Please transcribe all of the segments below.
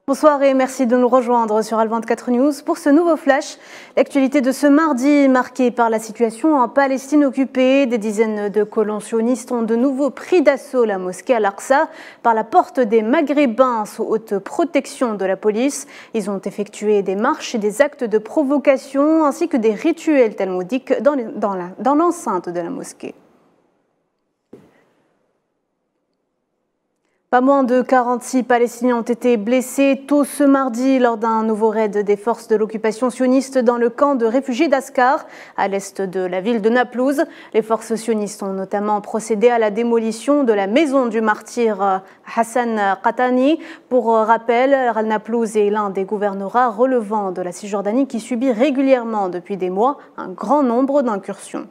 Bonsoir et merci de nous rejoindre sur Al24 News pour ce nouveau flash. L'actualité de ce mardi marquée par la situation en Palestine occupée. Des dizaines de colons sionistes ont de nouveau pris d'assaut la mosquée Al-Aqsa par la porte des Maghrébins sous haute protection de la police. Ils ont effectué des marches et des actes de provocation ainsi que des rituels talmudiques dans l'enceinte de la mosquée. Pas moins de 46 Palestiniens ont été blessés tôt ce mardi lors d'un nouveau raid des forces de l'occupation sioniste dans le camp de réfugiés d'Askar, à l'est de la ville de Naplouse. Les forces sionistes ont notamment procédé à la démolition de la maison du martyr Hassan Qatani. Pour rappel, Naplouse est l'un des gouvernorats relevant de la Cisjordanie qui subit régulièrement depuis des mois un grand nombre d'incursions.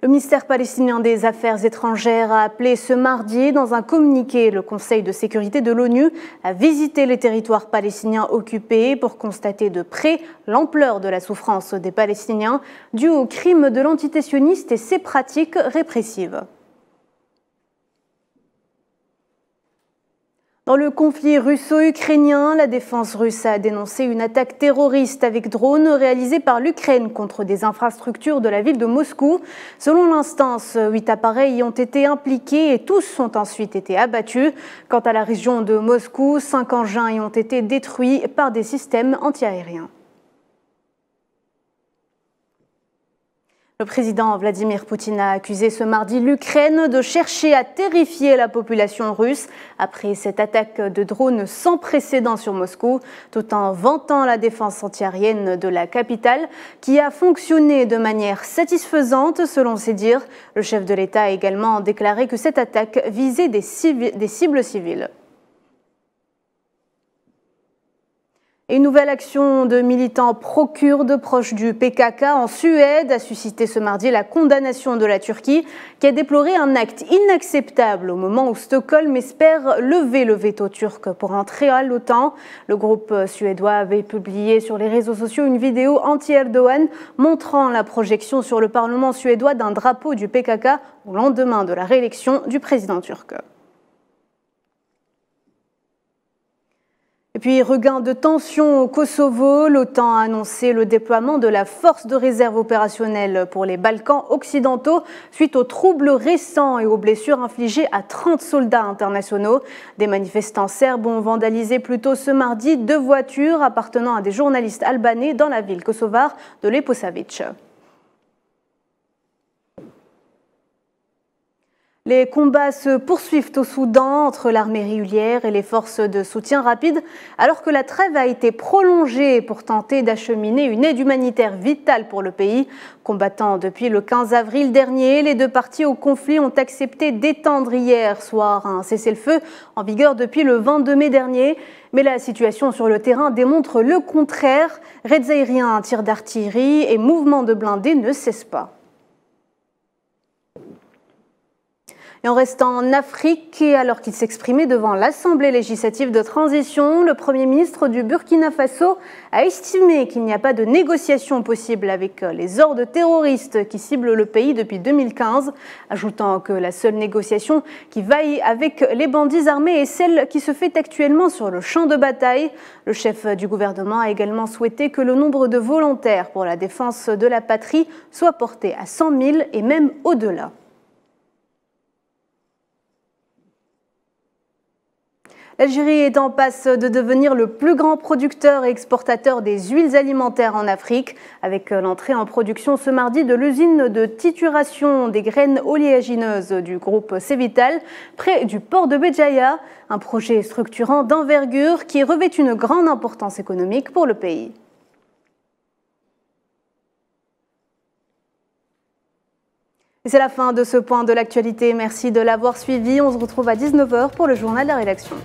Le ministère palestinien des Affaires étrangères a appelé ce mardi, dans un communiqué, le Conseil de sécurité de l'ONU à visiter les territoires palestiniens occupés pour constater de près l'ampleur de la souffrance des Palestiniens due aux crimes de l'entité sioniste et ses pratiques répressives. Dans le conflit russo-ukrainien, la défense russe a dénoncé une attaque terroriste avec drone réalisée par l'Ukraine contre des infrastructures de la ville de Moscou. Selon l'instance, 8 appareils y ont été impliqués et tous ont ensuite été abattus. Quant à la région de Moscou, 5 engins y ont été détruits par des systèmes antiaériens. Le président Vladimir Poutine a accusé ce mardi l'Ukraine de chercher à terrifier la population russe après cette attaque de drone sans précédent sur Moscou, tout en vantant la défense antiaérienne de la capitale qui a fonctionné de manière satisfaisante selon ses dires. Le chef de l'État a également déclaré que cette attaque visait des cibles civiles. Une nouvelle action de militants pro-kurdes proches du PKK en Suède a suscité ce mardi la condamnation de la Turquie qui a déploré un acte inacceptable au moment où Stockholm espère lever le veto turc pour entrer à l'OTAN. Le groupe suédois avait publié sur les réseaux sociaux une vidéo anti-Erdogan montrant la projection sur le Parlement suédois d'un drapeau du PKK au lendemain de la réélection du président turc. Et puis, regain de tension au Kosovo, l'OTAN a annoncé le déploiement de la force de réserve opérationnelle pour les Balkans occidentaux suite aux troubles récents et aux blessures infligées à 30 soldats internationaux. Des manifestants serbes ont vandalisé plus tôt ce mardi 2 voitures appartenant à des journalistes albanais dans la ville kosovare de Leposavić. Les combats se poursuivent au Soudan entre l'armée régulière et les forces de soutien rapide, alors que la trêve a été prolongée pour tenter d'acheminer une aide humanitaire vitale pour le pays. Combattant depuis le 15 avril dernier, les 2 parties au conflit ont accepté d'étendre hier soir un cessez-le-feu en vigueur depuis le 22 mai dernier. Mais la situation sur le terrain démontre le contraire. Raids aériens, tirs d'artillerie et mouvements de blindés ne cessent pas. Et en restant en Afrique, alors qu'il s'exprimait devant l'Assemblée législative de transition, le Premier ministre du Burkina Faso a estimé qu'il n'y a pas de négociation possible avec les hordes terroristes qui ciblent le pays depuis 2015, ajoutant que la seule négociation qui vaille avec les bandits armés est celle qui se fait actuellement sur le champ de bataille. Le chef du gouvernement a également souhaité que le nombre de volontaires pour la défense de la patrie soit porté à 100 000 et même au-delà. L'Algérie est en passe de devenir le plus grand producteur et exportateur des huiles alimentaires en Afrique, avec l'entrée en production ce mardi de l'usine de tituration des graines oléagineuses du groupe Cévital, près du port de Béjaïa, un projet structurant d'envergure qui revêt une grande importance économique pour le pays. Et c'est la fin de ce point de l'actualité. Merci de l'avoir suivi. On se retrouve à 19 h pour le journal de la rédaction.